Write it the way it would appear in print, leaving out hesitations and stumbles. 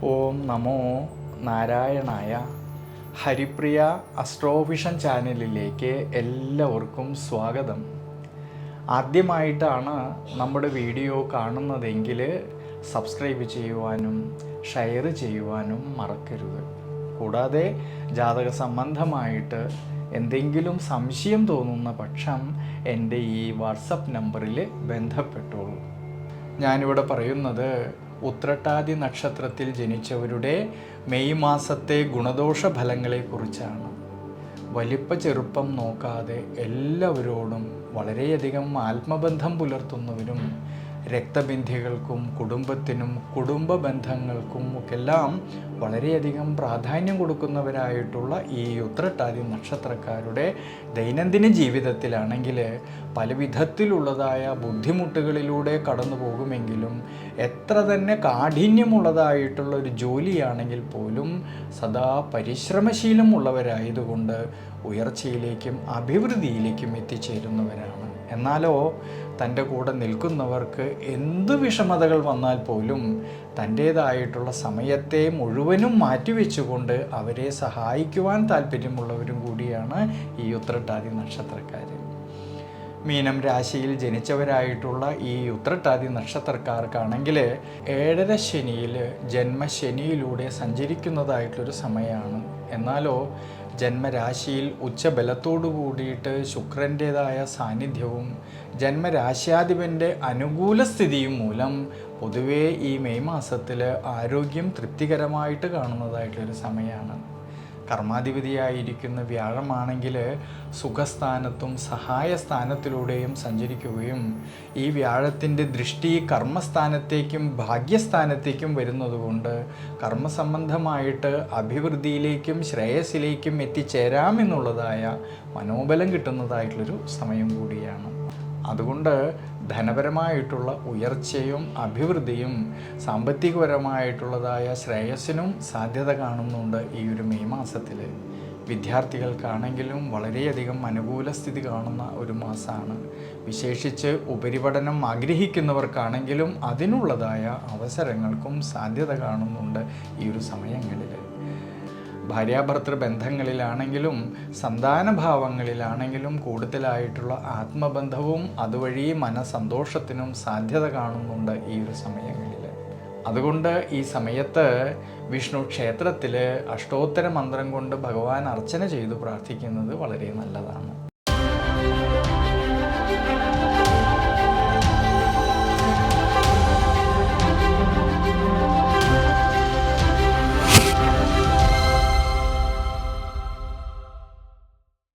ഓം നമോ നാരായണായ. ഹരിപ്രിയ അസ്ട്രോവിഷൻ ചാനലിലേക്ക് എല്ലാവർക്കും സ്വാഗതം. ആദ്യമായിട്ടാണ് നമ്മുടെ വീഡിയോ കാണുന്നതെങ്കിൽ സബ്സ്ക്രൈബ് ചെയ്യുവാനും ഷെയർ ചെയ്യുവാനും മറക്കരുത്. കൂടാതെ ജാതക സംബന്ധമായിട്ട് എന്തെങ്കിലും സംശയം തോന്നുന്ന പക്ഷം എൻ്റെ ഈ വാട്സപ്പ് നമ്പറിൽ ബന്ധപ്പെട്ടോളൂ. ഞാനിവിടെ പറയുന്നത് ഉത്രട്ടാതി നക്ഷത്രത്തിൽ ജനിച്ചവരുടെ മെയ് മാസത്തെ ഗുണദോഷ ഫലങ്ങളെക്കുറിച്ചാണ്. വലിപ്പ ചെറുപ്പം നോക്കാതെ എല്ലാവരോടും വളരെയധികം ആത്മബന്ധം പുലർത്തുന്നവരും രക്തബന്ധികൾക്കും കുടുംബത്തിനും കുടുംബ ബന്ധങ്ങൾക്കും ഒക്കെല്ലാം വളരെയധികം പ്രാധാന്യം കൊടുക്കുന്നവരായിട്ടുള്ള ഈ ഉത്രട്ടാതി നക്ഷത്രക്കാരുടെ ദൈനംദിന ജീവിതത്തിലാണെങ്കിൽ പല വിധത്തിലുള്ളതായ ബുദ്ധിമുട്ടുകളിലൂടെ കടന്നു പോകുമെങ്കിലും എത്ര തന്നെ കാഠിന്യമുള്ളതായിട്ടുള്ള ഒരു ജോലിയാണെങ്കിൽ പോലും സദാ പരിശ്രമശീലമുള്ളവരായതുകൊണ്ട് ഉയർച്ചയിലേക്കും അഭിവൃദ്ധിയിലേക്കും എത്തിച്ചേരുന്നവരാണ്. എന്നാലോ തൻ്റെ കൂടെ നിൽക്കുന്നവർക്ക് എന്ത് വിഷമതകൾ വന്നാൽ പോലും തൻ്റേതായിട്ടുള്ള സമയത്തെ മുഴുവനും മാറ്റിവെച്ചുകൊണ്ട് അവരെ സഹായിക്കുവാൻ താല്പര്യമുള്ളവരും കൂടിയാണ് ഈ ഉത്രട്ടാതി നക്ഷത്രക്കാർ. മീനം രാശിയിൽ ജനിച്ചവരായിട്ടുള്ള ഈ ഉത്രട്ടാതി നക്ഷത്രക്കാർക്കാണെങ്കിൽ 7.5 ശനിയിൽ ജന്മശനിയിലൂടെ സഞ്ചരിക്കുന്നതായിട്ടൊരു സമയമാണ്. എന്നാലോ ജന്മരാശിയിൽ ഉച്ചബലത്തോടു കൂടിയിട്ട് ശുക്രൻ്റേതായ സാന്നിധ്യവും ജന്മരാശ്യാധിപൻ്റെ അനുകൂല സ്ഥിതിയും മൂലം പൊതുവേ ഈ മെയ് മാസത്തിൽ ആരോഗ്യം തൃപ്തികരമായിട്ട് കാണുന്നതായിട്ടൊരു സമയമാണ്. കർമാധിപതിയായിരിക്കുന്ന വ്യാഴമാണെങ്കിൽ സുഖസ്ഥാനത്തും സഹായസ്ഥാനത്തിലൂടെയും സഞ്ചരിക്കുകയും ഈ വ്യാഴത്തിൻ്റെ ദൃഷ്ടി കർമ്മസ്ഥാനത്തേക്കും ഭാഗ്യസ്ഥാനത്തേക്കും വരുന്നതുകൊണ്ട് കർമ്മസംബന്ധമായിട്ട് അഭിവൃദ്ധിയിലേക്കും ശ്രേയസ്സിലേക്കും എത്തിച്ചേരാമെന്നുള്ളതായ മനോബലം കിട്ടുന്നതായിട്ടുള്ളൊരു സമയം കൂടിയാണ്. അതുകൊണ്ട് ധനപരമായിട്ടുള്ള ഉയർച്ചയും അഭിവൃദ്ധിയും സാമ്പത്തികപരമായിട്ടുള്ളതായ ശ്രേയസ്സിനും സാധ്യത കാണുന്നുണ്ട് ഈ ഒരു മെയ് മാസത്തിൽ. വിദ്യാർത്ഥികൾക്കാണെങ്കിലും വളരെയധികം അനുകൂല സ്ഥിതി കാണുന്ന ഒരു മാസമാണ്. വിശേഷിച്ച് ഉപരിപഠനം ആഗ്രഹിക്കുന്നവർക്കാണെങ്കിലും അതിനുള്ളതായ അവസരങ്ങൾക്കും സാധ്യത കാണുന്നുണ്ട് ഈ ഒരു സമയങ്ങളിൽ. ഭാര്യാഭർത്തൃ ബന്ധങ്ങളിലാണെങ്കിലും സന്താനഭാവങ്ങളിലാണെങ്കിലും കൂടുതലായിട്ടുള്ള ആത്മബന്ധവും അതുവഴി മനസന്തോഷത്തിനും സാധ്യത കാണുന്നുണ്ട് ഈ ഒരു സമയങ്ങളിൽ. അതുകൊണ്ട് ഈ സമയത്ത് വിഷ്ണു ക്ഷേത്രത്തിൽ അഷ്ടോത്തര മന്ത്രം കൊണ്ട് ഭഗവാൻ അർച്ചന ചെയ്തു പ്രാർത്ഥിക്കുന്നത് വളരെ നല്ലതാണ്.